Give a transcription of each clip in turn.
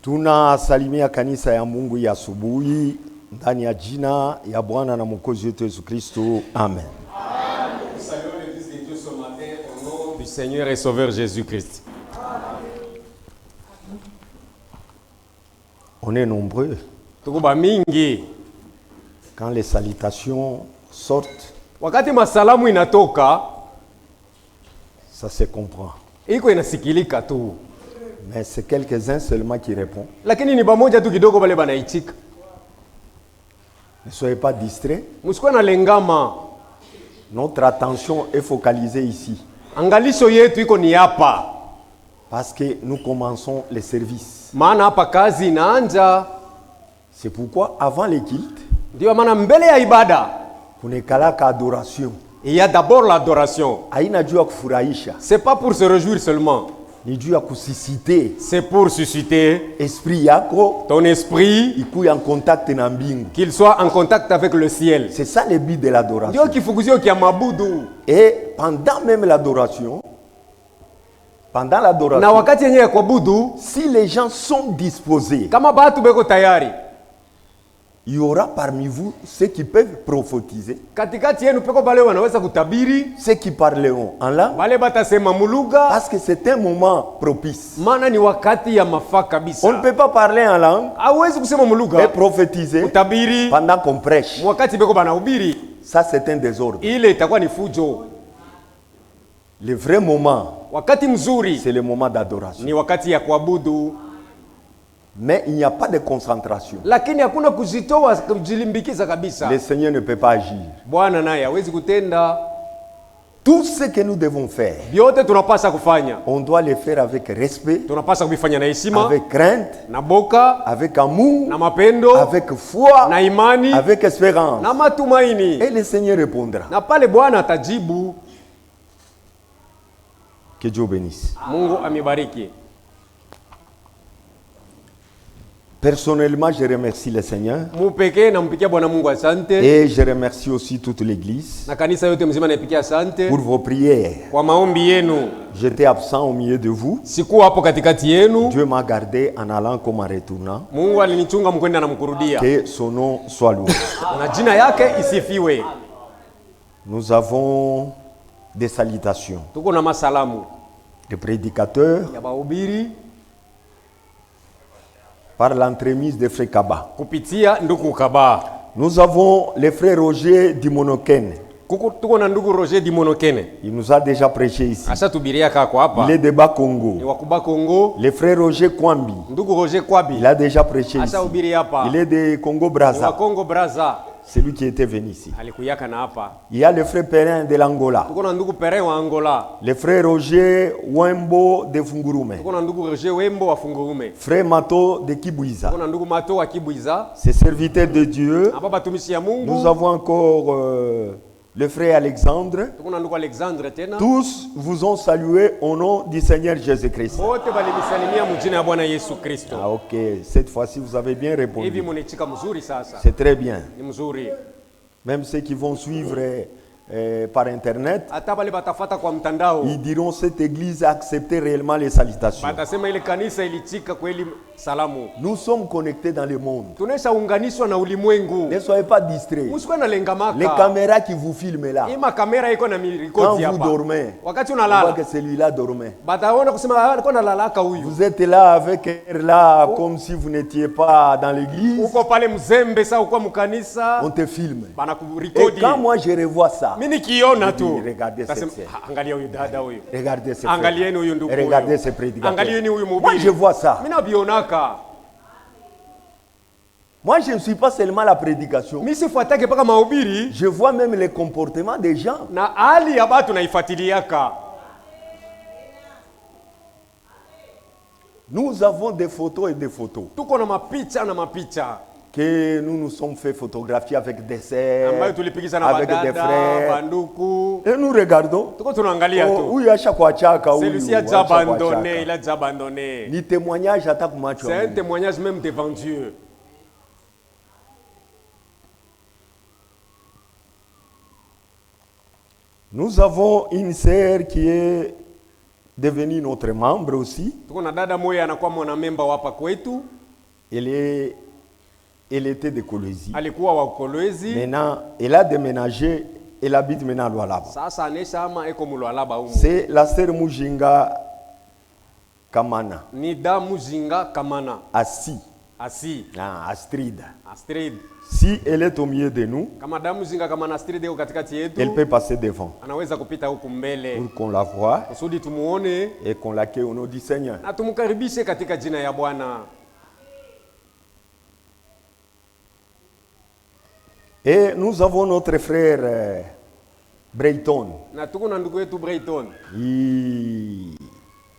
Tunasalimia kanisa ya Mungu ya asubuhi ndani ya jina ya Bwana na Mwokozi wetu Yesu Kristo. Amen. Nous saluons l'église de Dieu ce matin au nom du Seigneur et Sauveur Jésus-Christ. On est nombreux. Tukuba mingi. Quand les salutations sortent, Wakati masalamu inatoka, ça se comprend. iko inasikilika tu. Mais c'est quelques-uns seulement qui répondent. Lakini ni bamoja tu kidogo bale banaitika. Ne soyez pas distraits. Musikuwa na lengama. Notre attention est focalisée ici. Angalisho yetu iko ni hapa. Parce que nous commençons les services. Maana hapa kazi inaanza. C'est pourquoi avant les cultes, Ndio maana mbele ya ibada, kunekalaka adoration. il y a d'abord l'adoration. Haina juu ya kufurahisha. C'est pas pour se réjouir seulement. Ni juu ya kususciter C'est pour susciter esprit yako ton esprit, ikuwe en contact na mbingu. qu'il soit en contact avec le ciel. C'est ça le but de l'adoration. Ndio kifuguzio kia mabudu. Et pendant même l'adoration, Na wakati yenyewe kwa budu, si les gens sont disposés, kama batu beko tayari, il y aura parmi vous ceux qui peuvent prophétiser, katikati yenu peko bale wanaweza kutabiri, ceux qui parleront en langue, bale batasema muluga, parce que c'est un moment propice. maana ni wakati ya mafaa kabisa. On ne peut pas parler en langue Hawezi kusema et muluga, prophétiser kutabiri, pendant qu'on prêche. wakati beko banahubiri, Ça, c'est un désordre. ile itakuwa ni fujo. Le vrai moment, Wakati mzuri c'est le moment d'adoration. ni wakati ya kuabudu, Mais il n'y a pas de concentration. lakini hakuna kujitoa kujilimbikiza kabisa. Le Seigneur ne peut pas agir. Bwana naye hawezi kutenda. Tout ce que nous devons faire, Vyote tunapaswa kufanya, on doit le faire avec respect, tunapaswa kuvifanya na heshima, avec crainte, na boka, avec amour, na mapendo, avec foi, na imani, avec espérance. na matumaini. Et le Seigneur répondra. Na pale Bwana atajibu. Que Dieu bénisse. Mungu amibariki. Personnellement, je remercie le Seigneur Mupekee nampikia Bwana Mungu asante. et je remercie aussi toute l'Église Na kanisa yote mzima naipikia asante pour vos prières. kwa maombi yenu. J'étais absent au milieu de vous. Sikuwa hapo katikati yenu. Dieu m'a gardé en allant comme en retournant. Mungu alinichunga mkwenda na mkurudia. Que son nom soit loué. Na jina yake isifiwe. Nous avons des salutations. Tuko na masalamu Les prédicateurs, ya bahubiri par l'entremise de Frère Kaba. kupitia ndugu Kaba. Nous avons le frère Roger Dimonoken. Tuko na ndugu Roger Dimonokene. Il nous a déjà prêché ici. Ashatubiria kako hapa. Il est de Bas Ni Congo. wakuba Kongo. Le frère Roger Kwambi. Ndugu Roger Kwabi. Il a déjà prêché ici. Ashahubiri hapa. Il est de Congo Ni wa Brazza. Kongo Braza. C'est lui qui était venu ici. Alikuyaka na hapa. Il y a le frère Perrin de l'Angola. Tuko na ndugu Pere wa Angola. Le frère Roger Wembo de Fungurume. Tuko na ndugu Roger Wembo wa Fungurume. Frère Mato de Kibouiza. Tuko na ndugu Mato wa Kibuiza. Ces serviteurs de Dieu. Hapa batumishi ya Mungu. Nous avons encore le frère Alexandre. Tuko na ndugu Alexandre tena. Tous vous ont salué au nom du Seigneur Jésus-Christ. Wote balimisalimia mjina ya Bwana Yesu Kristo. Ah ok, cette fois-ci vous avez bien Hivi répondu. munichika mzuri sasa. C'est très bien. Ni mzuri. Même ceux qui vont suivre par internet, Hata bale batafata kwa mtandao. ils diront cette église a accepté réellement les salutations. Batasema ile kanisa ilichika kweli salamu. Nous sommes connectés dans le monde. Tunesha unganishwa na ulimwengu. Ne soyez pas distraits. Musikuwa na lengamaka. Les caméras qui vous filment là, Ima kamera iko na quand mirikodi vous hapa. dormez, Wakati on voit unalala. que celui-là dormait. Bataona kusema alikuwa nalalaka huyu. Vous êtes là avec air là comme si vous n'étiez pas dans l'église. Uko pale mzembe sa uko mkanisa. On te filme. Bana Et kurekodi. quand moi je revois ça, Mimi nikiona tu. Regardez Tasema, cette scène. angalia huyu dada huyu. regardez ces Angalieni huyu frères. ndugu Et huyu. regardez ces prédicateurs. Angalieni huyu Moi mhubiri. je vois ça. Mimi nabionaka. Moi je ne suis pas seulement la prédication. Mimi sifuatake paka mahubiri Je vois même les comportements des gens. na hali ya watu naifuatiliaka. Nous avons des photos et des photos. Tuko na mapicha na mapicha. Que nous nous sommes fait photographier avec des sœurs, Ambayo tulipigiza na avec des badada, frères. banduku. Et nous regardons. Tuko tunaangalia tu. Huyu acha kuachaka huyu. Celui-ci a déjà abandonné, il a déjà abandonné. Ni témoignage hata kumacho. C'est un témoignage même devant Dieu. Nous avons une sœur qui est devenu notre membre aussi. Tuko na dada moja anakuwa mwanamemba hapa kwetu. Elle était de Kolwezi. Alikuwa wa Kolwezi. Maintenant, elle a déménagé, elle habite maintenant à Lualaba. Sasa anesha ama eko Lualaba huko. C'est la sœur Mujinga Kamana. Ni da Mujinga Kamana. Asi. Astrid. Si elle est au milieu de nous, kama da Mujinga Kamana Astrid eko katikati yetu, elle peut passer devant. Anaweza kupita huko mbele. Pour qu'on la voie. Kusudi tumuone et qu'on l'accueille au nom du Seigneur. Na tumukaribishe katika jina ya Bwana. Et nous avons notre frère Brayton. Na tuko na ndugu yetu Brayton.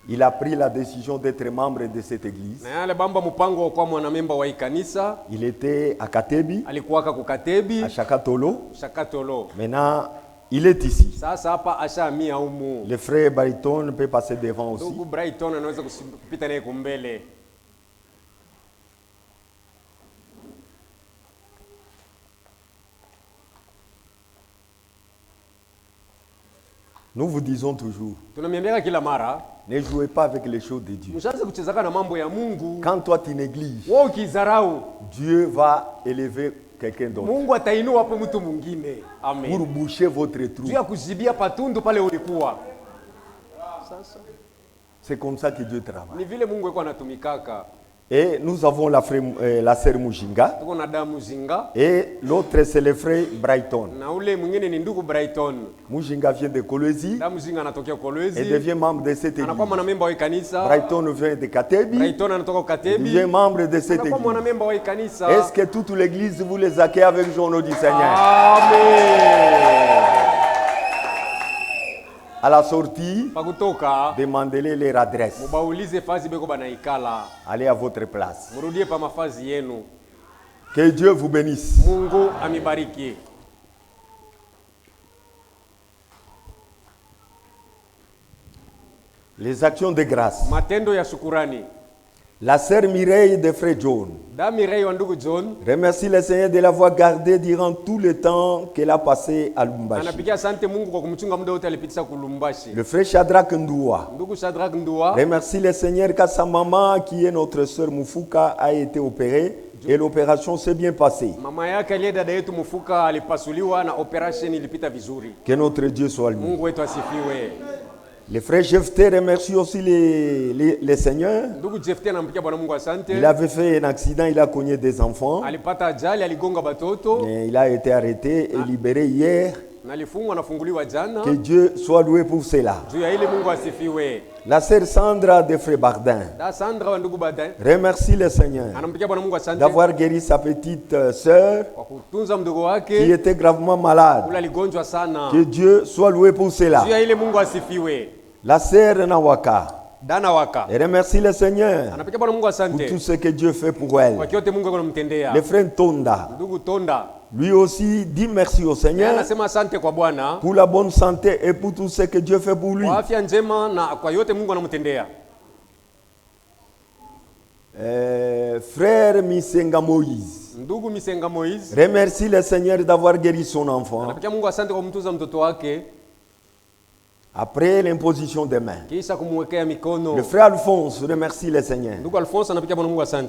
Il a pris la décision d'être membre de cette église. Na yale bamba mpango kwa mwanamemba wa ikanisa. Il était à Katebi. Alikuwa ku Katebi. À Shakatolo. Shakatolo. Maintenant, il est ici. Sasa hapa ashamia humu. Le frère Brayton peut passer devant aussi. Ndugu Brayton anaweza kupita naye kumbele. Nous vous disons toujours, ne jouez pas avec les choses de Dieu. Quand toi tu négliges, Dieu va élever quelqu'un d'autre pour boucher votre trou. C'est comme ça que Dieu travaille. Et nous avons la sœur Mujinga. Et l'autre c'est le frère Brayton. Mujinga vient de Kolwezi. Et devient membre de cette église. Brayton vient de Katebi. Il devient membre de cette église. Est-ce que toute l'église vous les accueille avec joie au nom du Seigneur? Amen. À la sortie, demandez-les leur adresse. Allez à votre place. Que Dieu vous bénisse. Les actions de grâce. La sœur Mireille de Frère John remercie le Seigneur de l'avoir gardée durant tout le temps qu'elle a passé à Lubumbashi. Le frère Shadrach Ndoua remercie le Seigneur car sa maman, qui est notre sœur Mufuka, a été opérée et l'opération s'est bien passée. Que notre Dieu soit loué. Le frère Jephté remercie aussi les seigneurs. Il avait fait un accident, il a cogné des enfants. Mais il a été arrêté et libéré hier. Que Dieu soit loué pour cela. La sœur Sandra de Frère Bardin remercie le Seigneur d'avoir guéri sa petite sœur qui était gravement malade. Que Dieu soit loué pour cela. La sœur Nawaka remercie le Seigneur pour tout ce que Dieu fait pour elle. Le frère Tonda, lui aussi dit merci au Seigneur pour la bonne santé et pour tout ce que Dieu fait pour lui. Frère Misenga Moïse remercie le Seigneur d'avoir guéri son enfant après l'imposition des mains. Le frère Alphonse remercie le Seigneur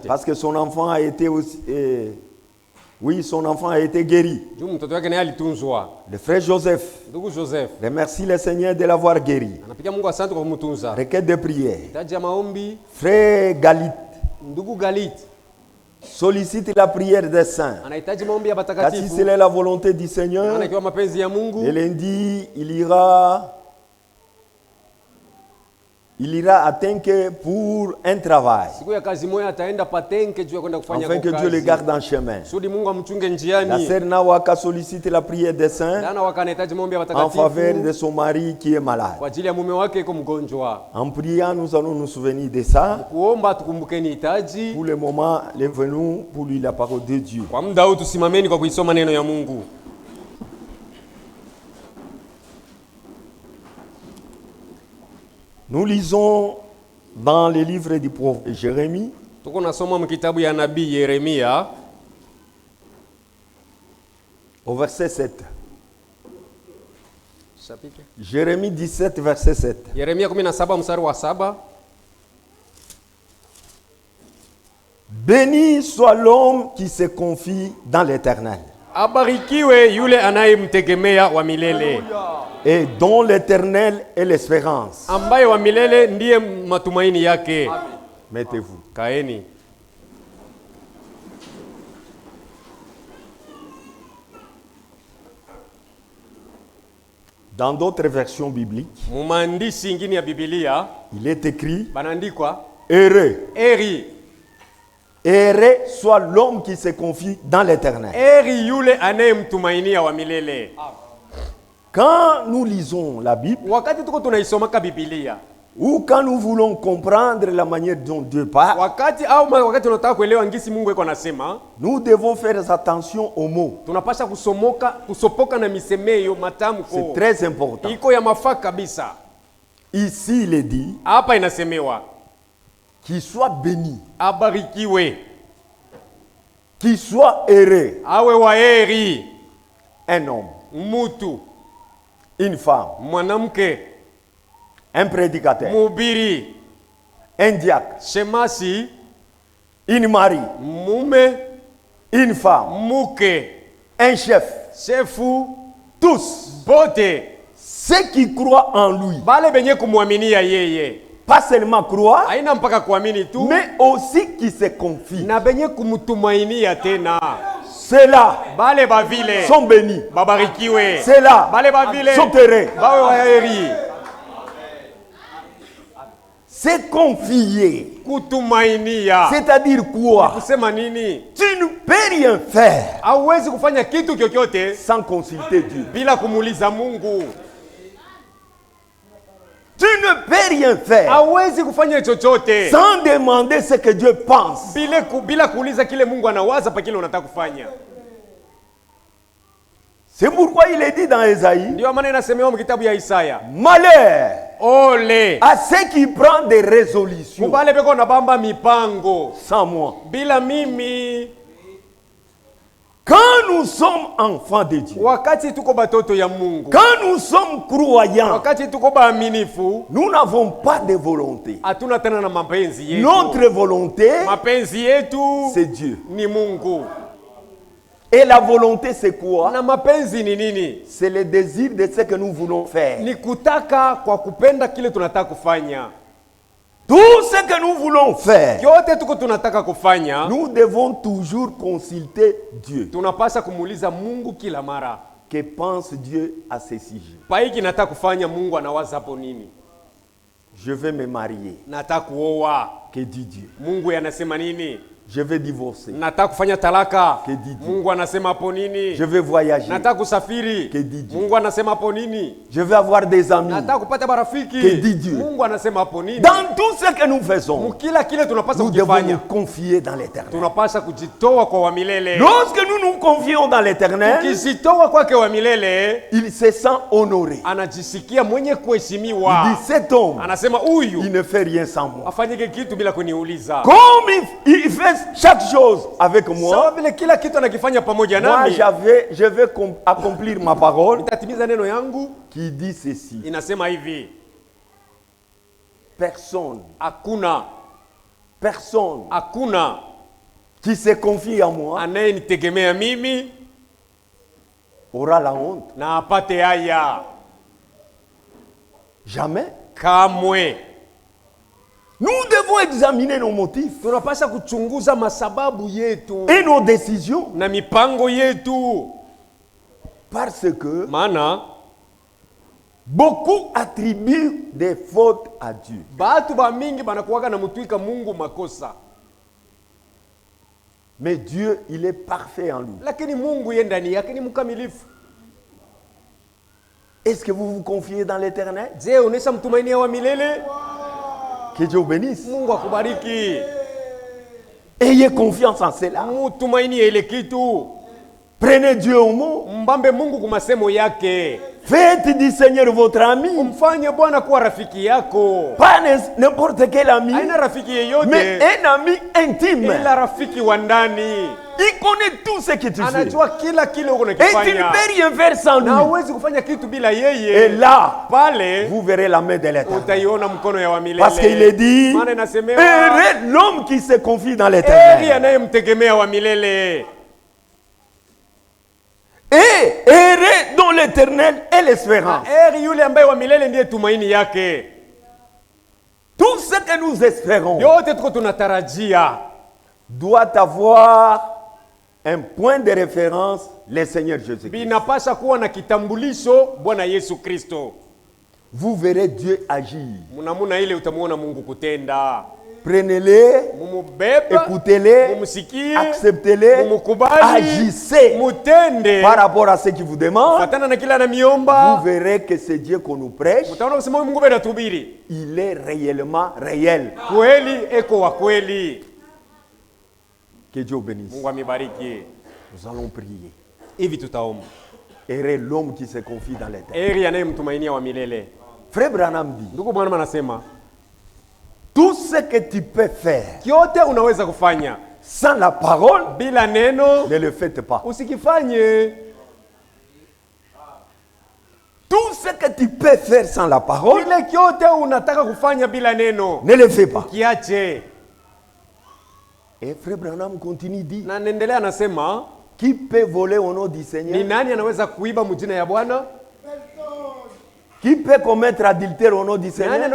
parce que son enfant a été aussi, son enfant a été guéri. Le frère Joseph remercie le Seigneur de l'avoir guéri. Requête de prière. Frère Galit sollicite la prière des saints. Car si c'est la volonté du Seigneur, le lundi, il ira à Tenke pour un travail. Afin que Dieu le garde en chemin. La sœur Nawaka sollicite la prière des saints en faveur de son mari qui est malade. En priant, nous allons nous souvenir de ça. Pour le moment, lève-nous pour lui la parole de Dieu. Nous lisons dans les livres du prophète Jérémie, au verset 7. Jérémie 17 verset 7. Yeremia 17 mstari wa 7. Béni soit l'homme qui se confie dans l'Éternel. Abarikiwe yule anayemtegemea wa milele. Et dont l'Éternel est l'espérance. Ambaye wa milele ndiye matumaini yake. Mettez-vous. Kaeni. Dans d'autres versions bibliques, mumaandishi ingine ya Biblia, il est écrit banaandikwa heureux. Eri. Heureux soit l'homme qui se confie dans l'Éternel. Eri yule anayemtumainia wa milele. Quand nous lisons la Bible, wakati tuko tunaisomaka Biblia, ou quand nous voulons comprendre la manière dont Dieu parle, wakati tunataka kuelewa ngisi Mungu eko anasema, nous devons faire attention aux mots. Tunapasha kusopoka na misemeyo matamko. C'est très important. Iko ya mafaa kabisa. Ici il est dit, hapa inasemewa, qu'il soit béni, abarikiwe, qu'il soit heureux, awe waheri, un homme, mutu, une femme, mwanamke, un prédicateur, mubiri, un diacre, shemasi, une mari, mume, une femme, muke, un chef, chefu, tous, bote, ceux qui croient en lui, bale benye kumwaminia yeye, pas seulement croire, haina mpaka kuamini tu, mais aussi qui se confient, na benye kumtumainia tena. ceux-là bale bavile sont bénis, babarikiwe, ceux-là bale bavile sont heureux, bawe waheri. Se confier, kutumainia, c'est-à-dire quoi? Kusema nini? Tu ne peux rien faire, hauwezi kufanya kitu kyokyote sans consulter Dieu. bila kumuuliza Mungu. Tu ne peux rien faire, hauwezi kufanya chochote sans demander ce que Dieu pense. bila kuuliza kile Mungu anawaza pa kile unataka kufanya. C'est pourquoi il est dit dans Ésaïe, ndio maana inasemewa mkitabu ya Isaya, malheur ole à ceux qui prennent des résolutions kubale beko na bamba mipango sans moi. bila mimi. Quand nous sommes enfants de Dieu, wakati tuko batoto ya Mungu, quand nous sommes croyants, wakati tuko baaminifu, nous n'avons pas de volonté. hatuna tena na mapenzi yetu. Notre volonté, mapenzi yetu c'est Dieu. ni Mungu. Et la volonté, c'est quoi? Na mapenzi ni nini? C'est le désir de ce que nous voulons faire. Ni kutaka kwa kupenda kile tunataka kufanya. Tout ce que nous voulons faire, yote tuko tunataka kufanya, nous devons toujours consulter Dieu. Tunapaswa kumuuliza Mungu kila mara. Que pense Dieu à ce sujet? Paiki nataka kufanya, Mungu anawaza hapo nini? Je vais me marier. Nataka kuoa. Que dit Dieu? Mungu anasema nini? Je vais divorcer. Nataka kufanya talaka. Que dit Dieu? Mungu anasema hapo nini? Je vais voyager. Nataka kusafiri. Que dit Dieu? Mungu anasema hapo nini? Je vais avoir des amis. Nataka kupata marafiki. Que dit Dieu? Mungu anasema hapo nini? Dans tout ce que nous faisons, mukila kile tunapaswa nous devons kufanya, nous confier dans l'Éternel. tunapaswa kujitoa kwa wa milele. Lorsque nous nous confions dans l'Éternel, tukijitoa kwake wa milele, il se sent honoré. Anajisikia mwenye kuheshimiwa. Il dit, cet homme, anasema huyu, il ne fait rien sans moi. afanyike kitu bila kuniuliza. Comme il fait chaque chose avec moi, sawa vile kila kitu anakifanya pamoja moi nami, je vais accomplir ma parole nitatimiza neno yangu qui dit ceci. inasema hivi: Personne hakuna qui se confie en moi anayenitegemea mimi aura la honte. na apate haya. Jamais. Kamwe. Nous devons examiner nos motifs tunapaswa kuchunguza masababu yetu et nos décisions, na mipango yetu, parce que maana beaucoup attribuent des fautes à Dieu. batu ba mingi banakuwaka na mutwika Mungu makosa, mais Dieu, il est parfait en lui. lakini Mungu yeye ndani yake ni mkamilifu. Est-ce que vous vous confiez dans l'Éternel? Je, unesha mtumainia wa milele? Que Dieu vous bénisse. Mungu akubariki. Ayez confiance en cela. Mtumainie ile kitu. Prenez Dieu au mot. Mbambe Mungu kumasemo yake. Faites du Seigneur votre ami. Umfanye Bwana kuwa rafiki yako. Pas n'importe quel ami. Haina rafiki yeyote. Mais un ami intime. Ila rafiki wa ndani. Il connaît tout ce que tu fais. Anajua kila kile uko Et tu ne peux rien faire sans lui. Na huwezi kufanya kitu bila yeye. Et là, pale vous verrez la main de l'Éternel. Utaiona mkono ya wa milele. Parce qu'il est dit, maana inasemewa, heureux l'homme qui se confie dans l'Éternel. Heri anayemtegemea wa milele. Et heureux dont l'Éternel est l'espérance. Heri yule ambaye wa milele ndiye tumaini yake. Tout ce que nous espérons yote tuko tunatarajia doit avoir un point de référence, le Seigneur Jésus-Christ. Binapasha kuwa na kitambulisho Bwana Yesu Kristo. Vous verrez Dieu agir. Munamuna ile utamuona Mungu kutenda. Prenez-les, écoutez-les, acceptez-les, agissez par rapport à ce qu'il vous demande. Vous verrez que c'est Dieu qu'on nous prêche. Il est réellement réel. Que Dieu bénisse. Nous allons prier. Heureux l'homme qui se confie dans l'Éternel. Frère Branham dit, tout ce que tu peux faire sans la parole, ne le faites pas. Tout ce que tu peux faire sans la parole, ne le fais pas. Et Frère Branham continue dit, qui peut voler au nom du Seigneur? Qui peut commettre adultère au nom du Seigneur?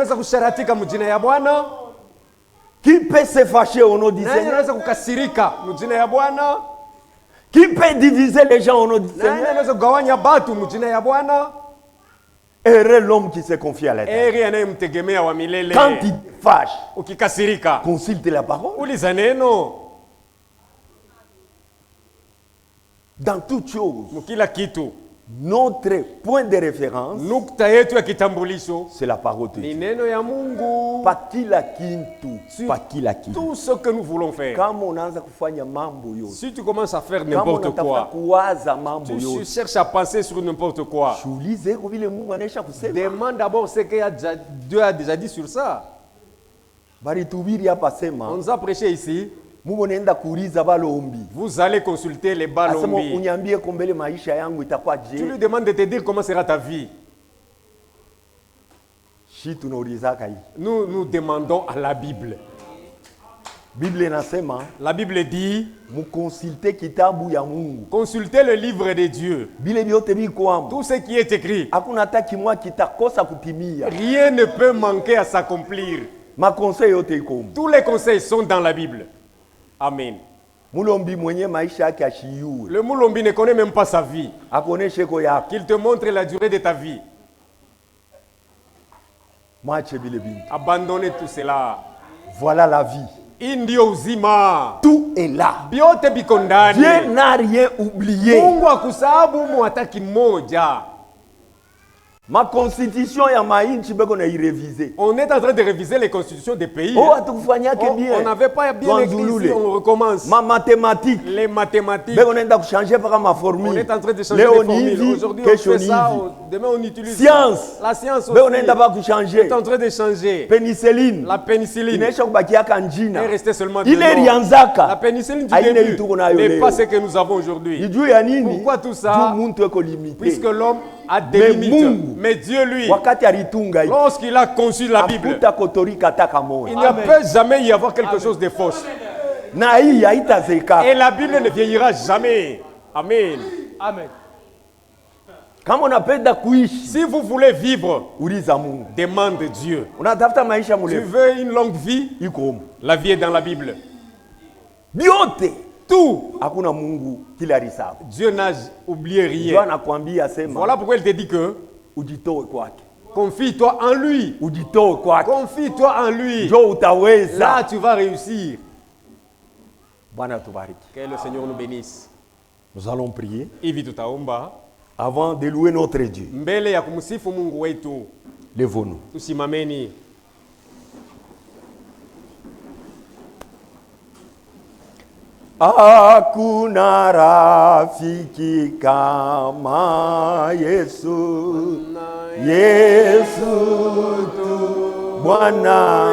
Qui peut se fâcher au nom du Seigneur? Qui peut diviser les gens au nom du Seigneur? Heureux l'homme qui se confie à l'Éternel. Quand il fâche, consulte la parole. Dans toute chose, notre point de référence, c'est la parole de Dieu. Pas tout ce que nous voulons faire. Si tu commences à faire n'importe quoi, tu cherches à penser sur n'importe quoi, demande d'abord ce que Dieu a déjà dit sur ça. On nous a prêché ici. Vous allez consulter les balombi. Tu lui demandes de te dire comment sera ta vie. Nous demandons à la Bible. La Bible dit, consultez le livre de Dieu. Tout ce qui est écrit, rien ne peut manquer à s'accomplir. Tous les conseils sont dans la Bible. Amen. Le Mulombi ne connaît même pas sa vie. Qu'il te montre la durée de ta vie. Abandonnez tout cela. Voilà la vie. Tout est là. Dieu n'a rien oublié. Ma constitution ya mainchi beko na réviser. On est en train de réviser les constitutions des pays. On n'avait pas bien écrit ici, on recommence. Ma mathématique. Les mathématiques. Beko nenda changer par ma formule. On est en train de changer les formules. Aujourd'hui on fait ça, demain on utilise science. La science aussi. Beko nenda pas changer. On est en train de changer. Pénicilline. La pénicilline. Inesha kubakia kanjina. Elle est restée seulement il est rianzaka. La pénicilline du début n'est pas ce que nous avons aujourd'hui. Pourquoi tout ça? Puisque l'homme a des limites. Mais Dieu, lui, lorsqu'il a conçu la Bible, il ne peut jamais y avoir quelque chose de fausse. Et la Bible ne vieillira jamais. Amen. Amen. Si vous voulez vivre, demande Dieu. Tu veux une longue vie? La vie est dans la Bible. Tout. Dieu n'a oublié rien. Voilà pourquoi il te dit que confie-toi en lui. Confie-toi en lui. Là, tu vas réussir. Que le Seigneur nous bénisse. Nous allons prier avant de louer notre Dieu. Lève-nous. Hakuna rafiki kama Yesu, Yesu tu Bwana.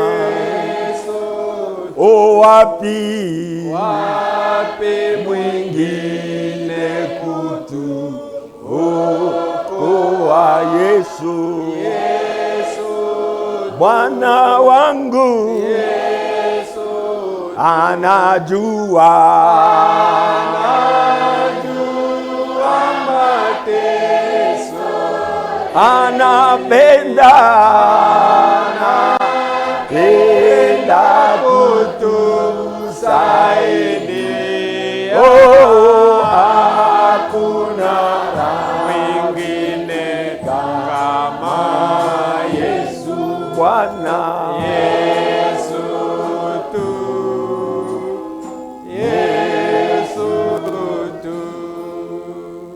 O wapi mwingine kutuokoa Yesu, Bwana wangu anajua mateso, anapenda kutusaidia. Oh, hakuna mwingine kama Yesu, Bwana. Yesu tu, Yesu tu.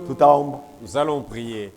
Tutaomba. Nous allons prier.